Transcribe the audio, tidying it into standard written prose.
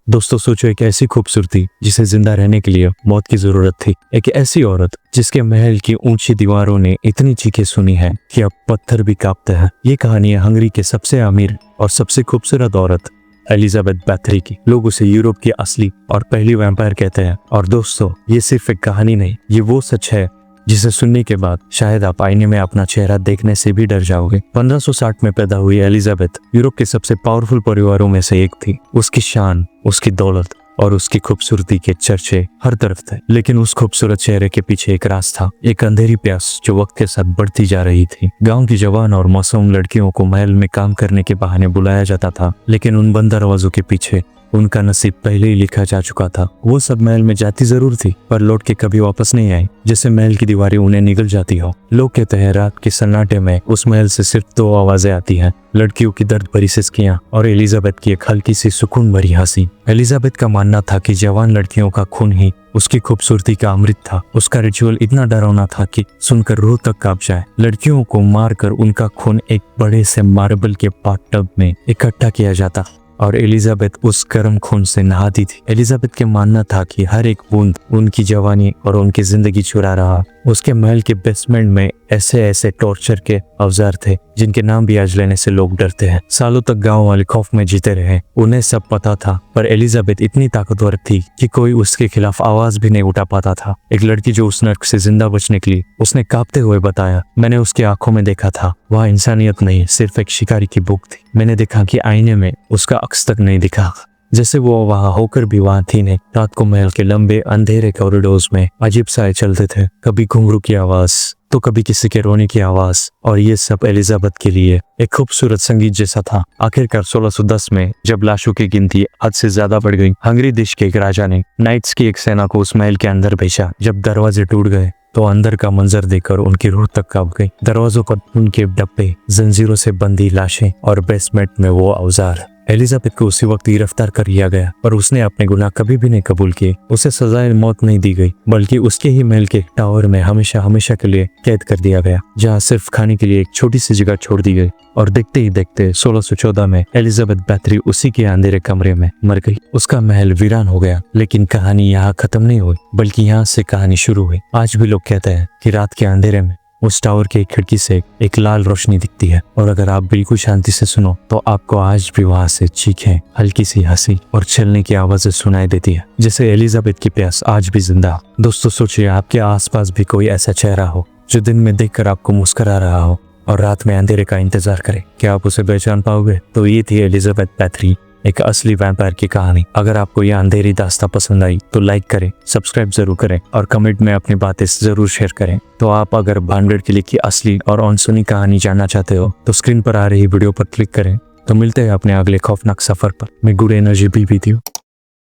दोस्तों सोचो, एक ऐसी खूबसूरती जिसे जिंदा रहने के लिए मौत की जरूरत थी। एक ऐसी औरत जिसके महल की ऊंची दीवारों ने इतनी चीखें सुनी है कि अब पत्थर भी कांपते हैं। ये कहानी है हंगरी के सबसे अमीर और सबसे खूबसूरत औरत एलिजाबेथ बैथरी की। लोग उसे यूरोप की असली और पहली वैम्पायर कहते हैं। और दोस्तों, ये सिर्फ एक कहानी नहीं, ये वो सच है जिसे सुनने के बाद शायद आप आईने में अपना चेहरा देखने से भी डर जाओगे। 1560 में पैदा हुई एलिजाबेथ यूरोप के सबसे पावरफुल परिवारों में से एक थी। उसकी शान, उसकी दौलत और उसकी खूबसूरती के चर्चे हर तरफ थे। लेकिन उस खूबसूरत चेहरे के पीछे एक राज था, एक अंधेरी प्यास जो वक्त के साथ बढ़ती जा रही थी। गांव की जवान और मासूम लड़कियों को महल में काम करने के बहाने बुलाया जाता था, लेकिन उन बंद दरवाजों के पीछे उनका नसीब पहले ही लिखा जा चुका था। वो सब महल में जाती जरूर थी, पर लौट के कभी वापस नहीं आई। जैसे महल की दीवारें उन्हें निगल जाती हो। लोग कहते हैं रात के सन्नाटे में उस महल से सिर्फ दो आवाजें आती हैं, लड़कियों की दर्द भरी सिसकियां और एलिजाबेथ की एक हल्की सी सुकून भरी हंसी। एलिजाबेथ का मानना था कि जवान लड़कियों का खून ही उसकी खूबसूरती का अमृत था। उसका रिचुअल इतना डरावना था कि सुनकर रूह तक कांप जाए। लड़कियों को मारकर उनका खून एक बड़े से मार्बल के बाथटब में इकट्ठा किया जाता और एलिजाबेथ उस गर्म खून से नहाती थी। एलिजाबेथ के मानना था कि हर एक बूंद उनकी जवानी और उनकी जिंदगी चुरा रहा। उसके महल के बेसमेंट में ऐसे ऐसे टॉर्चर के औजार थे जिनके नाम भी आज लेने से लोग डरते हैं। सालों तक गांव वाले खौफ में जीते रहे, उन्हें सब पता था। पर एलिजाबेथ इतनी ताकतवर थी कि कोई उसके खिलाफ आवाज भी नहीं उठा पाता था। एक लड़की जो उस नर्क से जिंदा बचने के लिए उसने कांपते हुए बताया, मैंने उसकी आंखों में देखा था, वह इंसानियत नहीं सिर्फ एक शिकारी की भूख थी। मैंने देखा कि आईने में उसका अक्स तक नहीं दिखा, जैसे वो वहां होकर भी वहां थी नहीं। रात को महल के लंबे अंधेरे कॉरिडोर्स में अजीब साए चलते थे, कभी घुंघरू की आवाज तो कभी किसी के रोने की आवाज, और ये सब एलिजाबेथ के लिए एक खूबसूरत संगीत जैसा था। आखिरकार 1610 में जब लाशों की गिनती हद से ज्यादा बढ़ गई, हंगरी देश के एक राजा ने नाइट्स की एक सेना को उस महल के अंदर भेजा। जब दरवाजे टूट गए तो अंदर का मंजर देखकर उनकी रूह तक कांप गई। दरवाजों पर उनके डब्बे, जंजीरों से बंधी लाशें और बेसमेंट में वो औजार। एलिजाबेथ को उसी वक्त गिरफ्तार कर लिया गया, पर उसने अपने गुनाह कभी भी नहीं कबूल किए। उसे सजाए मौत नहीं दी गई, बल्कि उसके ही महल के टावर में हमेशा हमेशा के लिए कैद कर दिया गया, जहाँ सिर्फ खाने के लिए एक छोटी सी जगह छोड़ दी गई। और देखते ही देखते 1614 में एलिजाबेथ बैथरी उसी के अंधेरे कमरे में मर गई। उसका महल वीरान हो गया। लेकिन कहानी यहाँ खत्म नहीं हुई, बल्कि यहाँ से कहानी शुरू हुई। आज भी लोग कहते हैं कि रात के अंधेरे में उस टावर की खिड़की से एक लाल रोशनी दिखती है, और अगर आप बिल्कुल शांति से सुनो तो आपको आज भी वहां से चीखें, हल्की सी हंसी और चलने की आवाजें सुनाई देती है, जैसे एलिजाबेथ की प्यास आज भी जिंदा। दोस्तों सोचिए, आपके आसपास भी कोई ऐसा चेहरा हो जो दिन में देखकर आपको मुस्कुरा रहा हो और रात में अंधेरे का इंतजार करे। क्या आप उसे पहचान पाओगे? तो ये थी एलिजाबेथ बैथरी, एक असली वैम्पायर की कहानी। अगर आपको यह अंधेरी दास्तां पसंद आई तो लाइक करें, सब्सक्राइब जरूर करें और कमेंट में अपनी बातें जरूर शेयर करें। तो आप अगर भानगढ़ किले की असली और अनसुनी कहानी जानना चाहते हो तो स्क्रीन पर आ रही वीडियो पर क्लिक करें। तो मिलते हैं अपने अगले खौफनाक सफर पर। मैं गुड एनर्जी भी थी।